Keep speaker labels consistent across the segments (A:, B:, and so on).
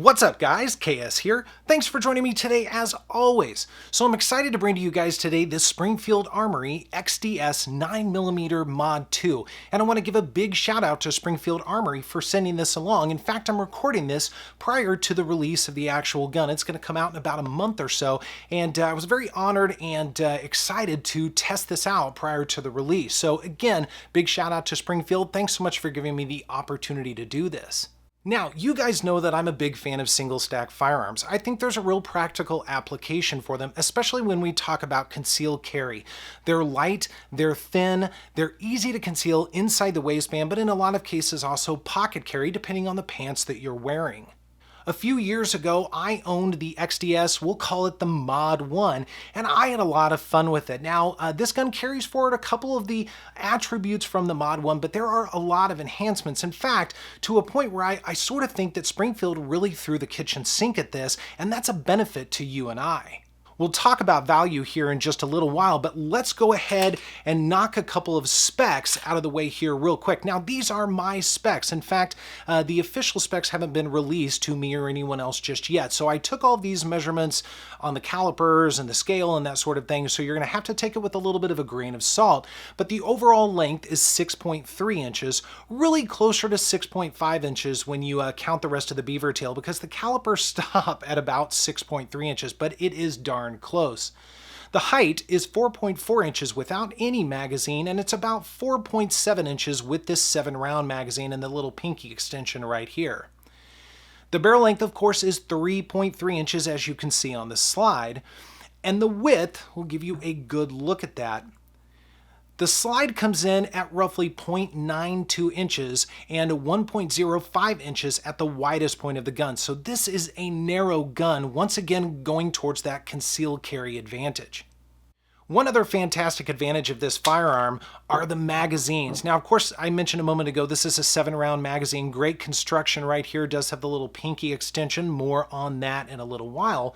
A: What's up guys, KS here. Thanks for joining me today as always. So I'm excited to bring to you guys today this Springfield Armory XDS 9mm Mod 2. And I want to give a big shout out to Springfield Armory for sending this along. In fact, I'm recording this prior to the release of the actual gun. It's going to come out in about a month or so. And I was very honored and excited to test this out prior to the release. So again, big shout out to Springfield. Thanks so much for giving me the opportunity to do this. Now, you guys know that I'm a big fan of single stack firearms. I think there's a real practical application for them, especially when we talk about concealed carry. They're light, they're thin, they're easy to conceal inside the waistband, but in a lot of cases also pocket carry depending on the pants that you're wearing. A few years ago, I owned the XDS, we'll call it the Mod 1, and I had a lot of fun with it. Now, this gun carries forward a couple of the attributes from the Mod 1, but there are a lot of enhancements. In fact, to a point where I sort of think that Springfield really threw the kitchen sink at this, and that's a benefit to you and I. We'll talk about value here in just a little while, but let's go ahead and knock a couple of specs out of the way here real quick. Now, these are my specs. In fact, the official specs haven't been released to me or anyone else just yet. So I took all these measurements on the calipers and the scale and that sort of thing. So you're going to have to take it with a little bit of a grain of salt. But the overall length is 6.3 inches, really closer to 6.5 inches when you count the rest of the beaver tail, because the calipers stop at about 6.3 inches, but it is darn close. The height is 4.4 inches without any magazine, and it's about 4.7 inches with this 7-round magazine and the little pinky extension right here. The barrel length, of course, is 3.3 inches, as you can see on the slide, and the width will give you a good look at that. The slide comes in at roughly 0.92 inches and 1.05 inches at the widest point of the gun. So this is a narrow gun, once again going towards that concealed carry advantage. One other fantastic advantage of this firearm are the magazines. Now, of course, I mentioned a moment ago, this is a 7-round magazine. Great construction right here. It does have the little pinky extension. More on that in a little while.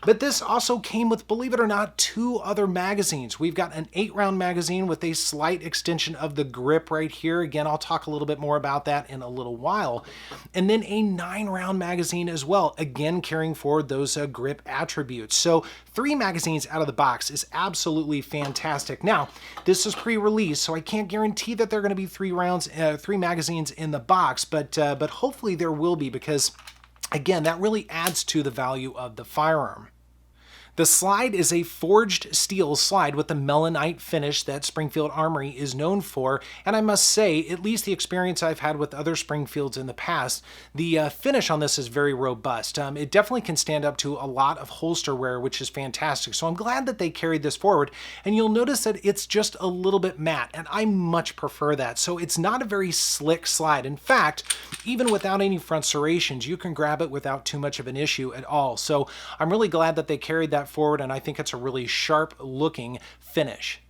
A: But this also came with, believe it or not, 2 other magazines. We've got an 8-round magazine with a slight extension of the grip right here. Again, I'll talk a little bit more about that in a little while. And then a 9-round magazine as well, again carrying forward those grip attributes. So 3 magazines out of the box is absolutely fantastic. Now, this is pre-release, so I can't guarantee that there are going to be 3 magazines in the box, but hopefully there will be, because again, that really adds to the value of the firearm. The slide is a forged steel slide with the melanite finish that Springfield Armory is known for, and I must say, at least the experience I've had with other Springfields in the past, the finish on this is very robust. It definitely can stand up to a lot of holster wear, which is fantastic. So I'm glad that they carried this forward, and you'll notice that it's just a little bit matte, and I much prefer that. So it's not a very slick slide. In fact, even without any front serrations, you can grab it without too much of an issue at all. So I'm really glad that they carried that forward, and I think it's a really sharp looking finish.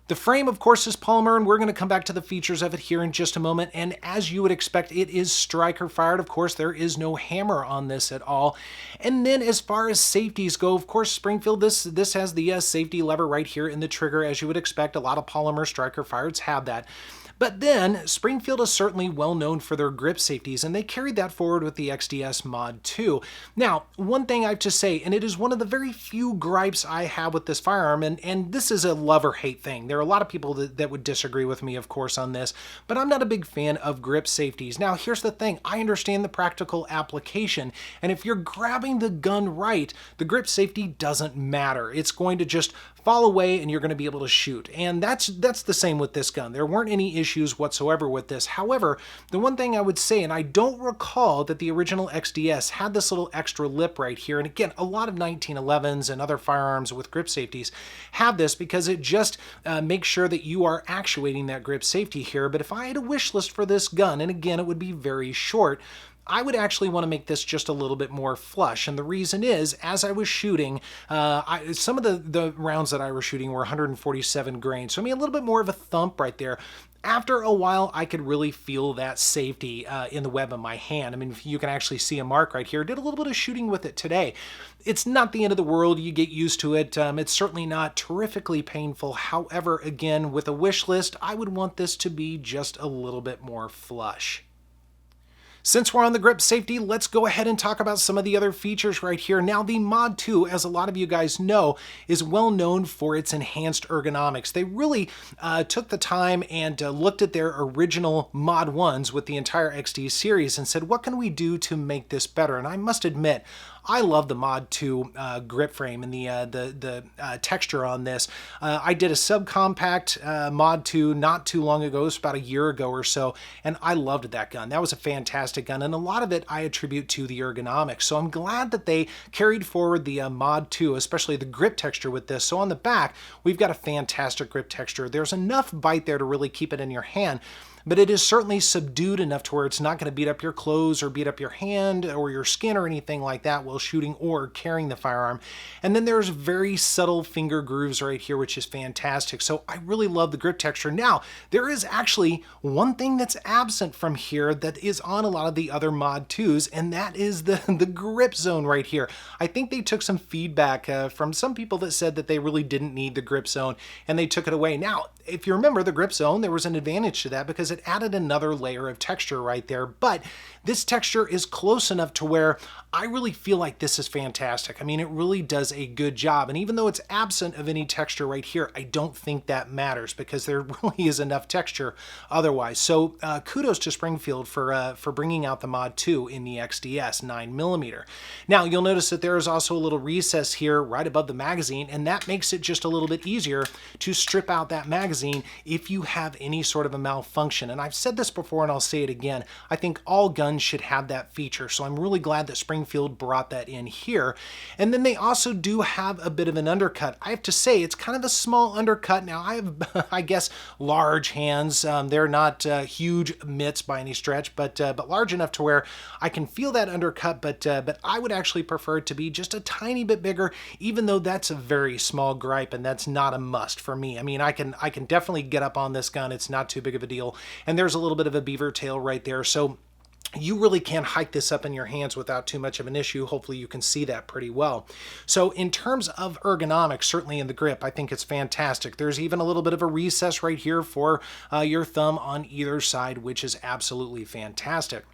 A: The frame, of course, is polymer, and we're going to come back to the features of it here in just a moment. And as you would expect, it is striker fired. Of course, there is no hammer on this at all. And then as far as safeties go, of course, Springfield, this has the safety lever right here in the trigger. As you would expect, a lot of polymer striker fireds have that. But then, Springfield is certainly well known for their grip safeties, and they carried that forward with the XDS Mod 2. Now, one thing I have to say, and it is one of the very few gripes I have with this firearm, and this is a love or hate thing. There are a lot of people that would disagree with me, of course, on this, but I'm not a big fan of grip safeties. Now, here's the thing. I understand the practical application, and if you're grabbing the gun right, the grip safety doesn't matter. It's going to just fall away and you're going to be able to shoot. And that's the same with this gun. There weren't any issues whatsoever with this. However, the one thing I would say, and I don't recall that the original XDS had this little extra lip right here. And again, a lot of 1911s and other firearms with grip safeties have this because it just makes sure that you are actuating that grip safety here. But if I had a wish list for this gun, and again, it would be very short, I would actually want to make this just a little bit more flush. And the reason is, as I was shooting, some of the rounds that I was shooting were 147 grain. So I mean, a little bit more of a thump right there. After a while, I could really feel that safety in the web of my hand. I mean, you can actually see a mark right here. Did a little bit of shooting with it today. It's not the end of the world. You get used to it. It's certainly not terrifically painful. However, again, with a wish list, I would want this to be just a little bit more flush. Since we're on the grip safety, let's go ahead and talk about some of the other features right here. Now, the Mod 2, as a lot of you guys know, is well known for its enhanced ergonomics. They really took the time and looked at their original Mod 1s with the entire XD series and said, what can we do to make this better? And I must admit, I love the Mod 2 grip frame and the texture on this. I did a subcompact Mod 2 not too long ago, it was about a year ago or so, and I loved that gun. That was a fantastic gun, and a lot of it I attribute to the ergonomics. So I'm glad that they carried forward the Mod 2, especially the grip texture with this. So on the back, we've got a fantastic grip texture. There's enough bite there to really keep it in your hand, but it is certainly subdued enough to where it's not going to beat up your clothes or beat up your hand or your skin or anything like that while shooting or carrying the firearm. And then there's very subtle finger grooves right here, which is fantastic. So I really love the grip texture. Now, there is actually one thing that's absent from here that is on a lot of the other Mod 2s, and that is the grip zone right here. I think they took some feedback from some people that said that they really didn't need the grip zone, and they took it away. Now, if you remember the grip zone, there was an advantage to that because it added another layer of texture right there, but this texture is close enough to where I really feel like this is fantastic. I mean, it really does a good job, and even though it's absent of any texture right here, I don't think that matters because there really is enough texture otherwise. So kudos to Springfield for bringing out the Mod 2 in the XDS 9mm. Now, you'll notice that there is also a little recess here right above the magazine, and that makes it just a little bit easier to strip out that magazine if you have any sort of a malfunction. And I've said this before and I'll say it again, I think all guns should have that feature, so I'm really glad that Springfield brought that in here. And then they also do have a bit of an undercut. I have to say, it's kind of a small undercut. Now, I have, I guess, large hands. They're not huge mitts by any stretch, but large enough to where I can feel that undercut, but I would actually prefer it to be just a tiny bit bigger, even though that's a very small gripe, and that's not a must for me. I mean, I can definitely get up on this gun. It's not too big of a deal. And there's a little bit of a beaver tail right there. So you really can hike this up in your hands without too much of an issue. Hopefully you can see that pretty well. So in terms of ergonomics, certainly in the grip, I think it's fantastic. There's even a little bit of a recess right here for your thumb on either side, which is absolutely fantastic.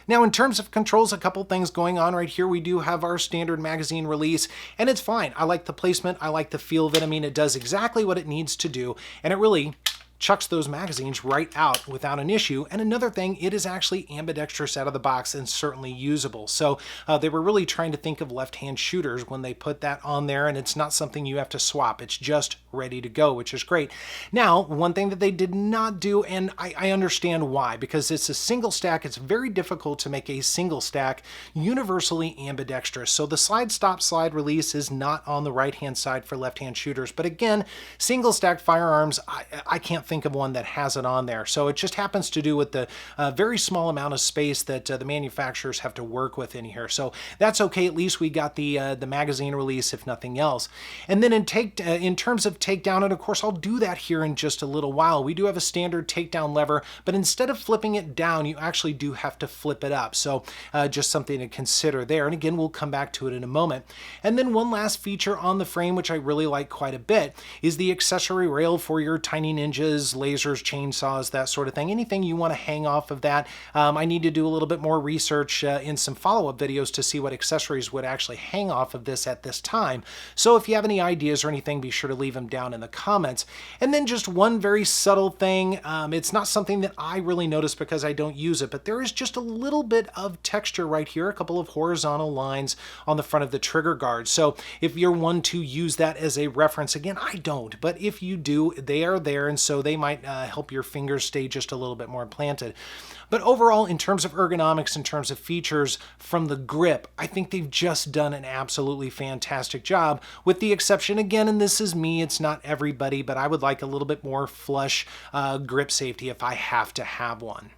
A: Now, in terms of controls, a couple things going on right here. We do have our standard magazine release, and it's fine. I like the placement. I like the feel of it. I mean, it does exactly what it needs to do, and it really chucks those magazines right out without an issue. And another thing, it is actually ambidextrous out of the box and certainly usable. So they were really trying to think of left-hand shooters when they put that on there, and it's not something you have to swap. It's just ready to go, which is great. Now, one thing that they did not do, and I understand why, because it's a single stack. It's very difficult to make a single stack universally ambidextrous. So the slide, stop, slide, release is not on the right-hand side for left-hand shooters. But again, single stack firearms, I can't think of one that has it on there. So it just happens to do with the very small amount of space that the manufacturers have to work with in here. So that's okay. At least we got the magazine release, if nothing else. And then in terms of takedown, and of course I'll do that here in just a little while, we do have a standard takedown lever, but instead of flipping it down, you actually do have to flip it up. So just something to consider there. And again, we'll come back to it in a moment. And then one last feature on the frame, which I really like quite a bit, is the accessory rail for your Tiny Ninjas, lasers, chainsaws, that sort of thing. Anything you want to hang off of that. I need to do a little bit more research in some follow-up videos to see what accessories would actually hang off of this at this time. So if you have any ideas or anything, be sure to leave them down in the comments. And then just one very subtle thing. It's not something that I really notice because I don't use it, but there is just a little bit of texture right here, a couple of horizontal lines on the front of the trigger guard. So if you're one to use that as a reference, again, I don't, but if you do, they are there, and so they might help your fingers stay just a little bit more planted. But overall, in terms of ergonomics, in terms of features from the grip, I think they've just done an absolutely fantastic job, with the exception, again, and this is me, it's not everybody, but I would like a little bit more flush grip safety if I have to have one.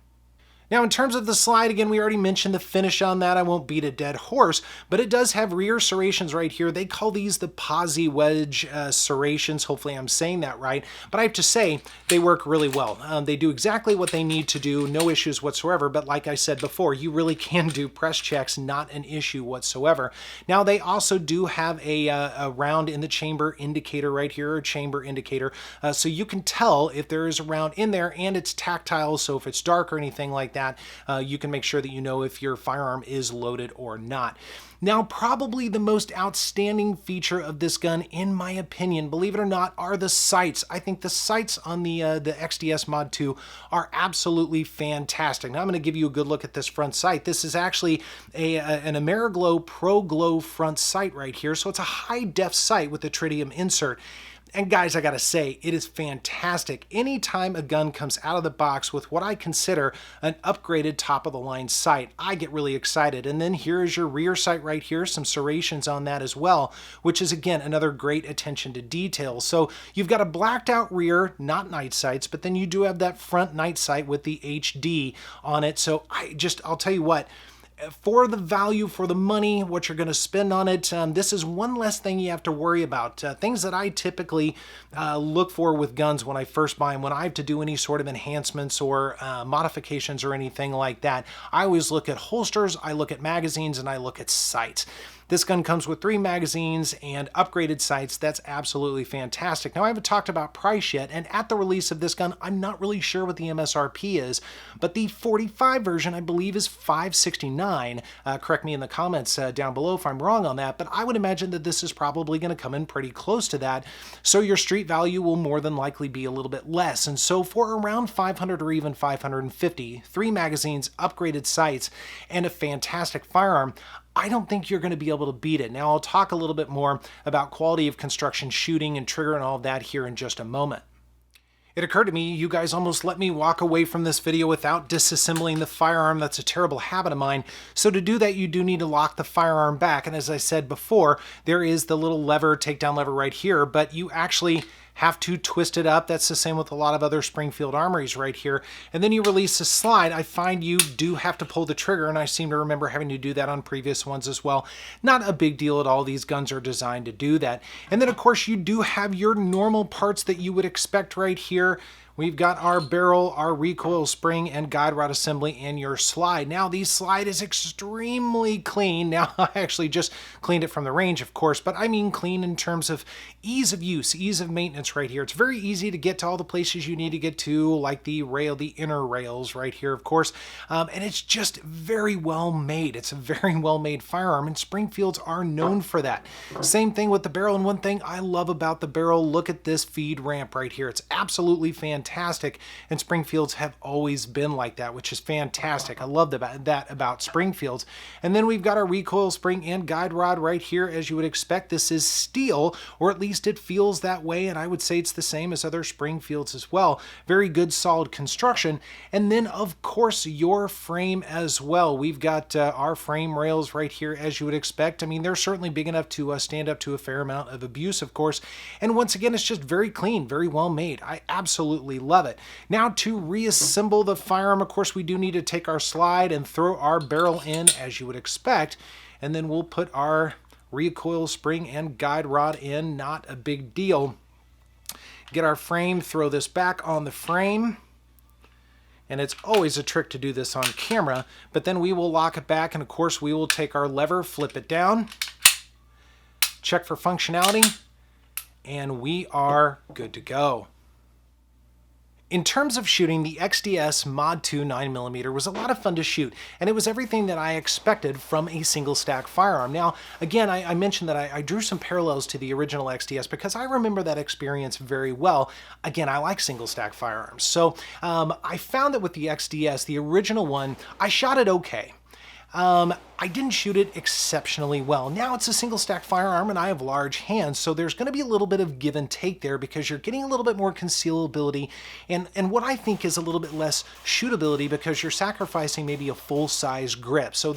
A: Now, in terms of the slide, again, we already mentioned the finish on that. I won't beat a dead horse, but it does have rear serrations right here. They call these the posi wedge serrations. Hopefully I'm saying that right, but I have to say they work really well. They do exactly what they need to do, no issues whatsoever, but like I said before, you really can do press checks, not an issue whatsoever. Now, they also do have a round in the chamber indicator right here, a chamber indicator, so you can tell if there is a round in there, and it's tactile, so if it's dark or anything like that, that, you can make sure that you know if your firearm is loaded or not. Now, probably the most outstanding feature of this gun, in my opinion, believe it or not, are the sights. I think the sights on the XDS Mod 2 are absolutely fantastic. Now, I'm going to give you a good look at this front sight. This is actually an Ameriglow Pro Glow front sight right here, so it's a high-def sight with the tritium insert. And guys, I gotta say, it is fantastic. Anytime a gun comes out of the box with what I consider an upgraded top-of-the-line sight, I get really excited. And then here is your rear sight right here, some serrations on that as well, which is, again, another great attention to detail. So you've got a blacked-out rear, not night sights, but then you do have that front night sight with the HD on it. So I'll tell you what, for the value, for the money, what you're going to spend on it, this is one less thing you have to worry about. Things that I typically look for with guns when I first buy them, when I have to do any sort of enhancements or modifications or anything like that, I always look at holsters, I look at magazines, and I look at sights. This gun comes with 3 magazines and upgraded sights. That's absolutely fantastic. Now, I haven't talked about price yet, and at the release of this gun, I'm not really sure what the MSRP is, but the 45 version, I believe, is $569. Correct me in the comments down below if I'm wrong on that, but I would imagine that this is probably going to come in pretty close to that, so your street value will more than likely be a little bit less. And so for around $500 or even $550, 3 magazines, upgraded sights, and a fantastic firearm, I don't think you're going to be able to beat it. Now, I'll talk a little bit more about quality of construction, shooting, and trigger and all of that here in just a moment. It occurred to me, you guys almost let me walk away from this video without disassembling the firearm. That's a terrible habit of mine. So to do that, you do need to lock the firearm back. And as I said before, there is the little lever, takedown lever right here, but you actually have to twist it up. That's the same with a lot of other Springfield Armories right here. And then you release the slide. I find you do have to pull the trigger, and I seem to remember having to do that on previous ones as well. Not a big deal at all. These guns are designed to do that. And then, of course, you do have your normal parts that you would expect right here. We've got our barrel, our recoil spring, and guide rod assembly, and your slide. Now, the slide is extremely clean. Now, I actually just cleaned it from the range, of course, but I mean clean in terms of ease of use, ease of maintenance right here. It's very easy to get to all the places you need to get to, like the rail, the inner rails right here, of course, and it's just very well made. It's a very well made firearm, and Springfields are known for that. Same thing with the barrel, and one thing I love about the barrel, look at this feed ramp right here. It's absolutely fantastic. And Springfields have always been like that, which is fantastic. I love that about Springfields. And then we've got our recoil spring and guide rod right here. As you would expect, this is steel, or at least it feels that way, and I would say it's the same as other Springfields as well. Very good, solid construction. And then, of course, your frame as well. We've got our frame rails right here, as you would expect. I mean, they're certainly big enough to stand up to a fair amount of abuse, of course. And once again, it's just very clean, very well made. I absolutely love it. Now, to reassemble the firearm, of course, we do need to take our slide and throw our barrel in, as you would expect, and then we'll put our recoil spring and guide rod in. Not a big deal. Get our frame, throw this back on the frame, and it's always a trick to do this on camera, but then we will lock it back, and of course we will take our lever, flip it down, check for functionality, and we are good to go. In terms of shooting, the XDS Mod 2 9mm was a lot of fun to shoot, and it was everything that I expected from a single stack firearm. Now, again, I mentioned that I drew some parallels to the original XDS because I remember that experience very well. Again, I like single stack firearms. So I found that with the XDS, the original one, I shot it okay. I didn't shoot it exceptionally well. Now it's a single stack firearm and I have large hands, so there's going to be a little bit of give and take there because you're getting a little bit more concealability and what I think is a little bit less shootability because you're sacrificing maybe a full-size grip. So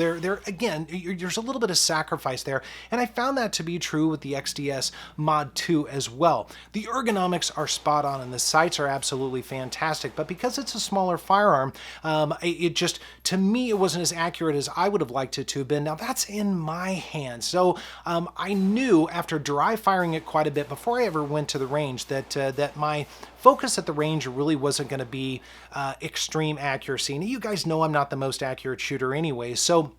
A: again, there's a little bit of sacrifice there, and I found that to be true with the XDS Mod 2 as well. The ergonomics are spot on and the sights are absolutely fantastic, but because it's a smaller firearm, to me, it wasn't as accurate as I would have liked it to have been. Now that's in my hands. So I knew after dry firing it quite a bit before I ever went to the range that my focus at the range really wasn't going to be extreme accuracy. And you guys know I'm not the most accurate shooter anyway, so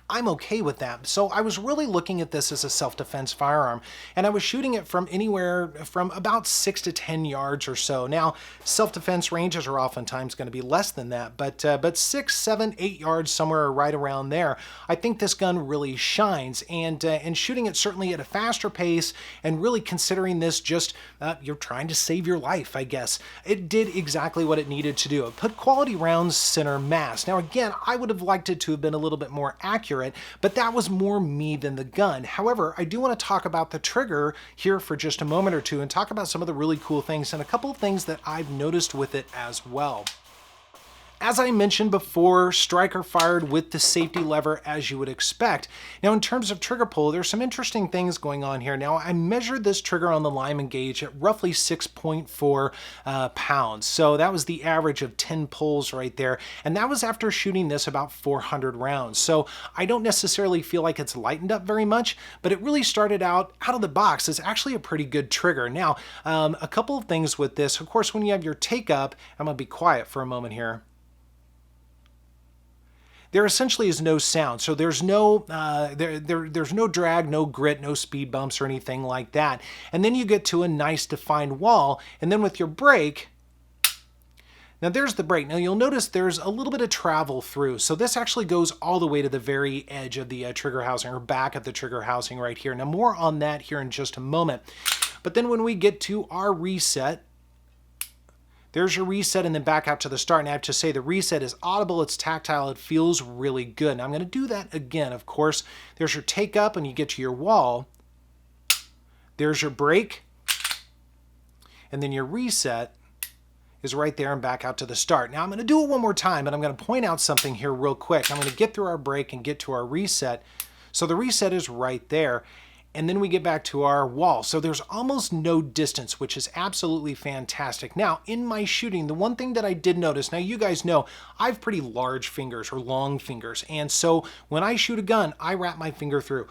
A: I'm okay with that. So I was really looking at this as a self-defense firearm, and I was shooting it from anywhere from about 6 to 10 yards or so. Now, self-defense ranges are oftentimes going to be less than that, but 6, 7, 8 yards, somewhere right around there, I think this gun really shines. And shooting it certainly at a faster pace, and really considering this just you're trying to save your life, I guess, it did exactly what it needed to do. It put quality rounds center mass. Now again, I would have liked it to have been a little bit more accurate, but that was more me than the gun. However, I do want to talk about the trigger here for just a moment or two and talk about some of the really cool things and a couple of things that I've noticed with it as well. As I mentioned before, striker fired with the safety lever as you would expect. Now in terms of trigger pull, there's some interesting things going on here. Now I measured this trigger on the Lyman gauge at roughly 6.4 pounds. So that was the average of 10 pulls right there. And that was after shooting this about 400 rounds. So I don't necessarily feel like it's lightened up very much, but it really started out of the box as actually a pretty good trigger. Now, a couple of things with this. Of course, when you have your take up, I'm gonna be quiet for a moment here. There essentially is no sound, so there's no there's no drag, no grit, no speed bumps or anything like that. And then you get to a nice defined wall, and then with your brake, now there's the brake. Now you'll notice there's a little bit of travel through, so this actually goes all the way to the very edge of the trigger housing, or back of the trigger housing right here. Now more on that here in just a moment. But then when we get to our reset, there's your reset, and then back out to the start. And I have to say the reset is audible, it's tactile, it feels really good. Now I'm going to do that again. Of course, there's your take up and you get to your wall. There's your brake. And then your reset is right there and back out to the start. Now I'm going to do it one more time, and I'm going to point out something here real quick. I'm going to get through our brake and get to our reset. So the reset is right there. And then we get back to our wall. So there's almost no distance, which is absolutely fantastic. Now, in my shooting, the one thing that I did notice, now you guys know I have pretty large fingers or long fingers. And so when I shoot a gun, I wrap my finger through.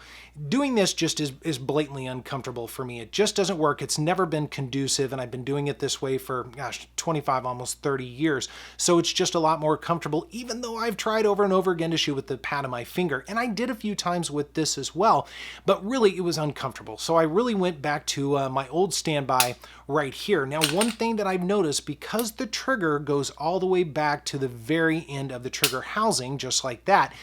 A: Doing this just is blatantly uncomfortable for me. It just doesn't work. It's never been conducive, and I've been doing it this way for, gosh, 25, almost 30 years. So it's just a lot more comfortable, even though I've tried over and over again to shoot with the pad of my finger. And I did a few times with this as well, but really it was uncomfortable. So I really went back to my old standby right here. Now, one thing that I've noticed, because the trigger goes all the way back to the very end of the trigger housing, just like that,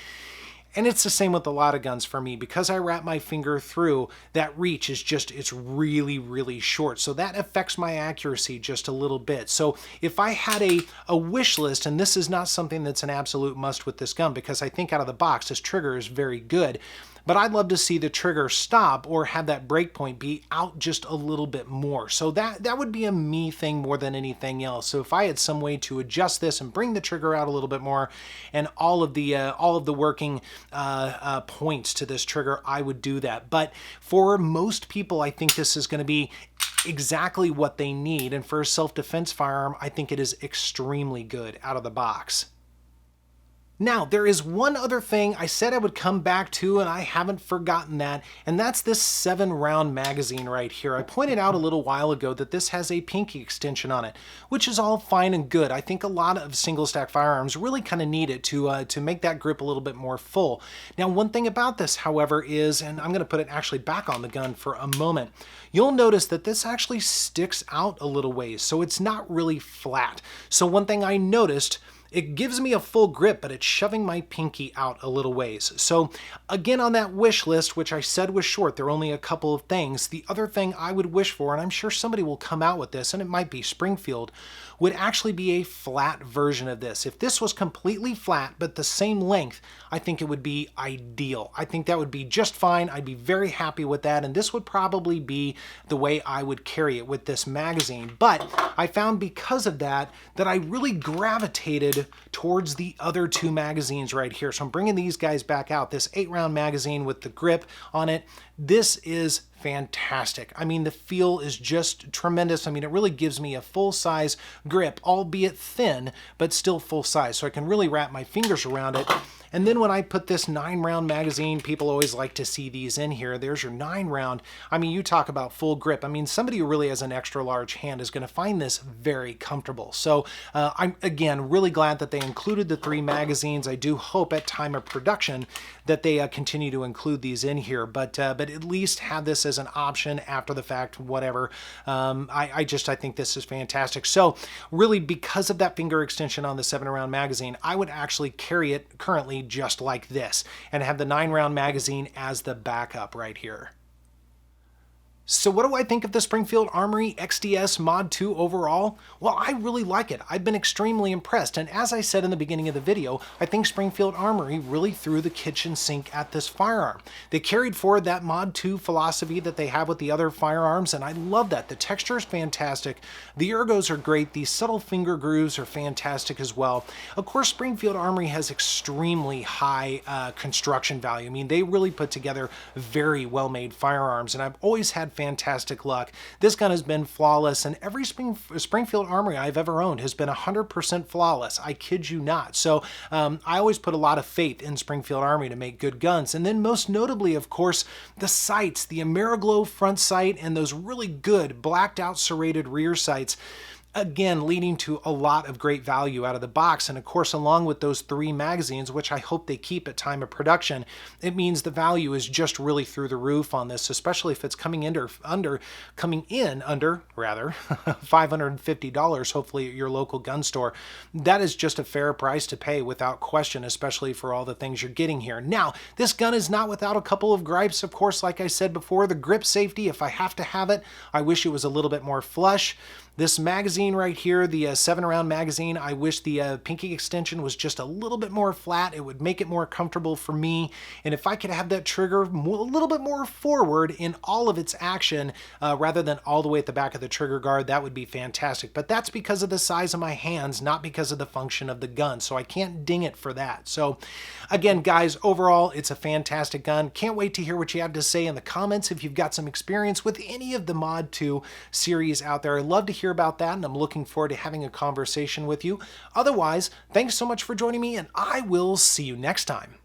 A: and it's the same with a lot of guns for me, because I wrap my finger through, that reach is just, it's really, really short. So that affects my accuracy just a little bit. So if I had a wish list, and this is not something that's an absolute must with this gun, because I think out of the box, this trigger is very good, but I'd love to see the trigger stop or have that break point be out just a little bit more. So that would be a me thing more than anything else. So if I had some way to adjust this and bring the trigger out a little bit more, and all of the working points to this trigger, I would do that. But for most people, I think this is going to be exactly what they need. And for a self-defense firearm, I think it is extremely good out of the box. Now, there is one other thing I said I would come back to, and I haven't forgotten that, and that's this 7-round magazine right here. I pointed out a little while ago that this has a pinky extension on it, which is all fine and good. I think a lot of single stack firearms really kind of need it to make that grip a little bit more full. Now, one thing about this, however, is, and I'm going to put it actually back on the gun for a moment, you'll notice that this actually sticks out a little ways, so it's not really flat. So one thing I noticed, it gives me a full grip, but it's shoving my pinky out a little ways. So again, on that wish list, which I said was short, there are only a couple of things. The other thing I would wish for, and I'm sure somebody will come out with this, and it might be Springfield, would actually be a flat version of this. If this was completely flat, but the same length, I think it would be ideal. I think that would be just fine. I'd be very happy with that, and this would probably be the way I would carry it with this magazine. But I found because of that I really gravitated towards the other two magazines right here. So I'm bringing these guys back out. This 8-round magazine with the grip on it. This is fantastic. I mean, the feel is just tremendous. I mean, it really gives me a full-size grip, albeit thin, but still full size. So I can really wrap my fingers around it. And then when I put this 9-round magazine, people always like to see these in here. There's your 9-round. I mean, you talk about full grip. I mean, somebody who really has an extra large hand is going to find this very comfortable. So I'm, again, really glad that they included the 3 magazines. I do hope at time of production that they continue to include these in here, but at least have this as an option after the fact, whatever. I think this is fantastic. So really, because of that finger extension on the 7-round magazine, I would actually carry it currently just like this and have the 9-round magazine as the backup right here. So what do I think of the Springfield Armory XDS Mod 2 overall? Well, I really like it. I've been extremely impressed, and as I said in the beginning of the video, I think Springfield Armory really threw the kitchen sink at this firearm. They carried forward that Mod 2 philosophy that they have with the other firearms, and I love that. The texture is fantastic. The ergos are great. These subtle finger grooves are fantastic as well. Of course, Springfield Armory has extremely high construction value. I mean, they really put together very well-made firearms, and I've always had fantastic luck. This gun has been flawless, and every Springfield Armory I've ever owned has been 100% flawless. I kid you not. So I always put a lot of faith in Springfield Armory to make good guns. And then most notably, of course, the sights, the AmeriGlow front sight and those really good blacked out serrated rear sights. Again, leading to a lot of great value out of the box. And of course, along with those 3 magazines, which I hope they keep at time of production, it means the value is just really through the roof on this, especially if it's coming in under $550, hopefully at your local gun store. That is just a fair price to pay without question, especially for all the things you're getting here. Now, this gun is not without a couple of gripes, of course. Like I said before, the grip safety, if I have to have it, I wish it was a little bit more flush. This magazine right here, the 7-round magazine, I wish the pinky extension was just a little bit more flat. It would make it more comfortable for me. And if I could have that trigger a little bit more forward in all of its action rather than all the way at the back of the trigger guard, that would be fantastic. But that's because of the size of my hands, not because of the function of the gun. So I can't ding it for that. So again, guys, overall, it's a fantastic gun. Can't wait to hear what you have to say in the comments if you've got some experience with any of the Mod 2 series out there. I'd love to hear about that, and I'm looking forward to having a conversation with you. Otherwise, thanks so much for joining me, and I will see you next time.